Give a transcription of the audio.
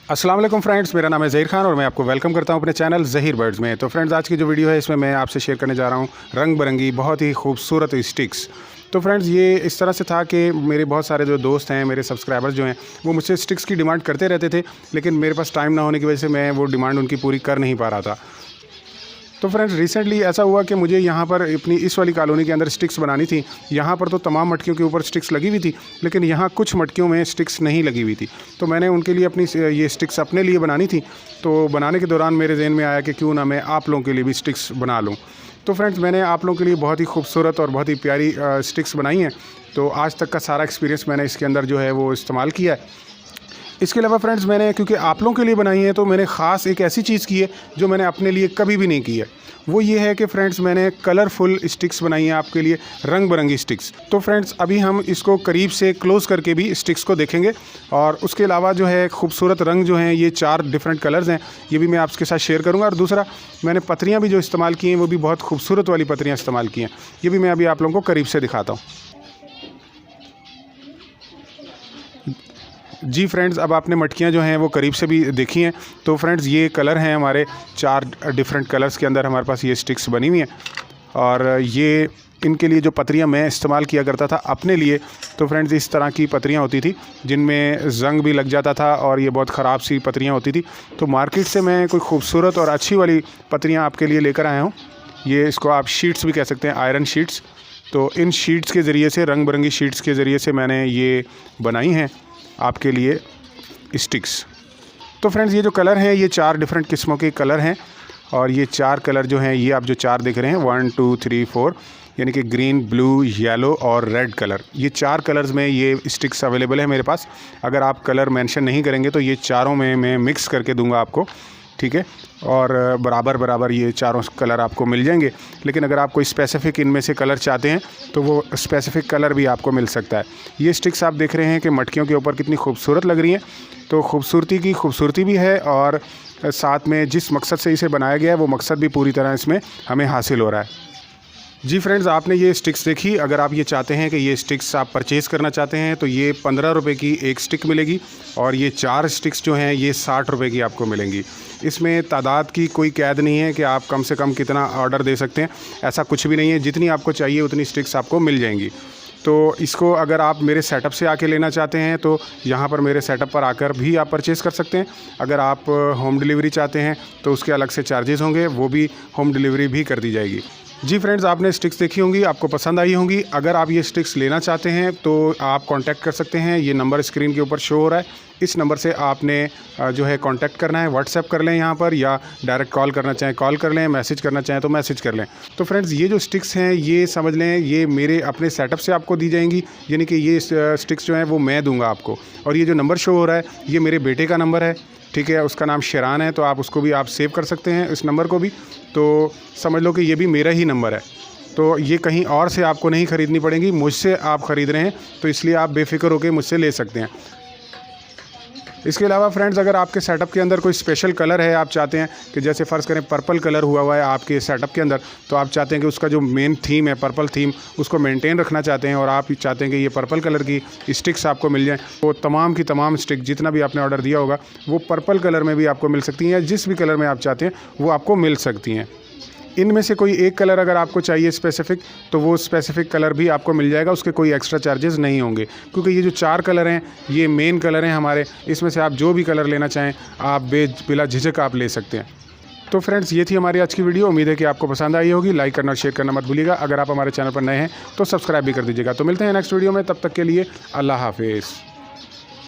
अस्सलाम वालेकुम फ्रेंड्स, मेरा नाम है ज़हीर खान और मैं आपको वेलकम करता हूं अपने चैनल ज़हीर बर्ड्स में। तो फ्रेंड्स, आज की जो वीडियो है इसमें मैं आपसे शेयर करने जा रहा हूं रंग बिरंगी बहुत ही खूबसूरत स्टिक्स। तो फ्रेंड्स, ये इस तरह से था कि मेरे बहुत सारे जो दोस्त हैं, मेरे सब्सक्राइबर्स जो हैं, वो मुझसे स्टिक्स की डिमांड करते रहते थे, लेकिन मेरे पास टाइम ना होने की वजह से मैं वो डिमांड उनकी पूरी कर नहीं पा रहा था। तो फ्रेंड्स, रिसेंटली ऐसा हुआ कि मुझे यहाँ पर अपनी इस वाली कॉलोनी के अंदर स्टिक्स बनानी थी। यहाँ पर तो तमाम मटकियों के ऊपर स्टिक्स लगी हुई थी, लेकिन यहाँ कुछ मटकियों में स्टिक्स नहीं लगी हुई थी। तो मैंने उनके लिए अपनी ये स्टिक्स अपने लिए बनानी थी। तो बनाने के दौरान मेरे जहन में आया कि क्यों ना मैं आप लोगों के लिए भी स्टिक्स बना लूँ। तो फ्रेंड्स, मैंने आप लोगों के लिए बहुत ही खूबसूरत और बहुत ही प्यारी स्टिक्स बनाई हैं। तो आज तक का सारा एक्सपीरियंस मैंने इसके अंदर जो है वो इस्तेमाल किया है। इसके अलावा फ्रेंड्स, मैंने क्योंकि आप लोगों के लिए बनाई है तो मैंने ख़ास एक ऐसी चीज़ की है जो मैंने अपने लिए कभी भी नहीं की है। वो ये है कि फ्रेंड्स, मैंने कलरफुल स्टिक्स बनाई हैं आपके लिए, रंग बिरंगी स्टिक्स। तो फ्रेंड्स, अभी हम इसको करीब से क्लोज़ करके भी स्टिक्स को देखेंगे और उसके अलावा जो है खूबसूरत रंग जो हैं, ये 4 डिफरेंट कलर्स हैं, ये भी मैं आपके साथ शेयर करूँगा। और दूसरा, मैंने पत्रियाँ भी जो इस्तेमाल की हैं वो भी बहुत खूबसूरत वाली पत्रियाँ इस्तेमाल की हैं, ये भी मैं अभी आप लोगों को करीब से दिखाता हूँ। जी फ्रेंड्स, अब आपने मटकियाँ जो हैं वो करीब से भी देखी हैं। तो फ्रेंड्स, ये कलर हैं हमारे 4 डिफरेंट कलर्स के अंदर हमारे पास ये स्टिक्स बनी हुई हैं। और ये इनके लिए जो पत्रियाँ मैं इस्तेमाल किया करता था अपने लिए, तो फ्रेंड्स इस तरह की पत्रियाँ होती थी जिनमें जंग भी लग जाता था और ये बहुत ख़राब सी पत्रियाँ होती थी। तो मार्केट से मैं कोई खूबसूरत और अच्छी वाली पत्रियाँ आपके लिए लेकर आया हूँ। ये इसको आप शीट्स भी कह सकते हैं, आयरन शीट्स। तो इन शीट्स के ज़रिए से, रंग बिरंगी शीट्स के ज़रिए से मैंने ये बनाई हैं आपके लिए स्टिक्स। तो फ्रेंड्स, ये जो कलर हैं ये 4 डिफरेंट किस्मों के कलर हैं और ये 4 कलर जो हैं, ये आप जो 4 देख रहे हैं 1 2 3 4, यानी कि ग्रीन, ब्लू, येलो और रेड कलर, ये 4 कलर्स में ये स्टिक्स अवेलेबल है मेरे पास। अगर आप कलर मेंशन नहीं करेंगे तो ये चारों में मैं मिक्स करके दूंगा आपको, ठीक है। और बराबर बराबर ये चारों कलर आपको मिल जाएंगे। लेकिन अगर आप कोई स्पेसिफ़िक इनमें से कलर चाहते हैं तो वो स्पेसिफ़िक कलर भी आपको मिल सकता है। ये स्टिक्स आप देख रहे हैं कि मटकियों के ऊपर कितनी खूबसूरत लग रही हैं। तो खूबसूरती की खूबसूरती भी है और साथ में जिस मकसद से इसे बनाया गया है वो मकसद भी पूरी तरह इसमें हमें हासिल हो रहा है। जी फ्रेंड्स, आपने ये स्टिक्स देखी। अगर आप ये चाहते हैं कि ये स्टिक्स आप परचेज़ करना चाहते हैं तो ये 15 रुपये की एक स्टिक मिलेगी और ये 4 स्टिक्स जो हैं ये 60 रुपये की आपको मिलेंगी। इसमें तादाद की कोई कैद नहीं है कि आप कम से कम कितना ऑर्डर दे सकते हैं, ऐसा कुछ भी नहीं है। जितनी आपको चाहिए उतनी स्टिक्स आपको मिल जाएंगी। तो इसको अगर आप मेरे सेटअप से आके लेना चाहते हैं तो यहाँ पर मेरे सेटअप पर आकर भी आप परचेज़ कर सकते हैं। अगर आप होम डिलीवरी चाहते हैं तो उसके अलग से चार्जेस होंगे, वो भी होम डिलीवरी भी कर दी जाएगी। जी फ्रेंड्स, आपने स्टिक्स देखी होंगी, आपको पसंद आई होंगी। अगर आप ये स्टिक्स लेना चाहते हैं तो आप कांटेक्ट कर सकते हैं। ये नंबर स्क्रीन के ऊपर शो हो रहा है, इस नंबर से आपने जो है कांटेक्ट करना है। व्हाट्सएप कर लें यहाँ पर, या डायरेक्ट कॉल करना चाहें कॉल कर लें, मैसेज करना चाहें तो मैसेज कर लें। तो फ्रेंड्स, ये जो स्टिक्स हैं ये समझ लें ये मेरे अपने सेटअप से आपको दी जाएंगी, यानी कि ये स्टिक्स जो हैं वो मैं दूँगा आपको। और ये जो नंबर शो हो रहा है ये मेरे बेटे का नंबर है, ठीक है। उसका नाम शेरान है, तो आप उसको भी आप सेव कर सकते हैं, इस नंबर को भी। तो समझ लो कि ये भी मेरा ही नंबर है। तो ये कहीं और से आपको नहीं ख़रीदनी पड़ेगी, मुझसे आप ख़रीद रहे हैं तो इसलिए आप बेफिक्र होकर मुझसे ले सकते हैं। इसके अलावा फ्रेंड्स, अगर आपके सेटअप के अंदर कोई स्पेशल कलर है, आप चाहते हैं कि जैसे फ़र्ज़ करें पर्पल कलर हुआ है आपके सेटअप के अंदर, तो आप चाहते हैं कि उसका जो मेन थीम है पर्पल थीम, उसको मेंटेन रखना चाहते हैं और आप चाहते हैं कि ये पर्पल कलर की स्टिक्स आपको मिल जाएँ, तो तमाम की तमाम स्टिक जितना भी आपने ऑर्डर दिया होगा वो पर्पल कलर में भी आपको मिल सकती हैं, या जिस भी कलर में आप चाहते हैं वो आपको मिल सकती हैं। इनमें से कोई एक कलर अगर आपको चाहिए स्पेसिफ़िक, तो वो स्पेसिफ़िक कलर भी आपको मिल जाएगा, उसके कोई एक्स्ट्रा चार्जेस नहीं होंगे। क्योंकि ये जो 4 कलर हैं ये मेन कलर हैं हमारे, इसमें से आप जो भी कलर लेना चाहें आप बिला झिझक आप ले सकते हैं। तो फ्रेंड्स, ये थी हमारी आज की वीडियो। उम्मीद है कि आपको पसंद आई होगी। लाइक करना और शेयर करना मत भूलिएगा। अगर आप हमारे चैनल पर नए हैं तो सब्सक्राइब भी कर दीजिएगा। तो मिलते हैं नेक्स्ट वीडियो में, तब तक के लिए अल्लाह हाफिज़।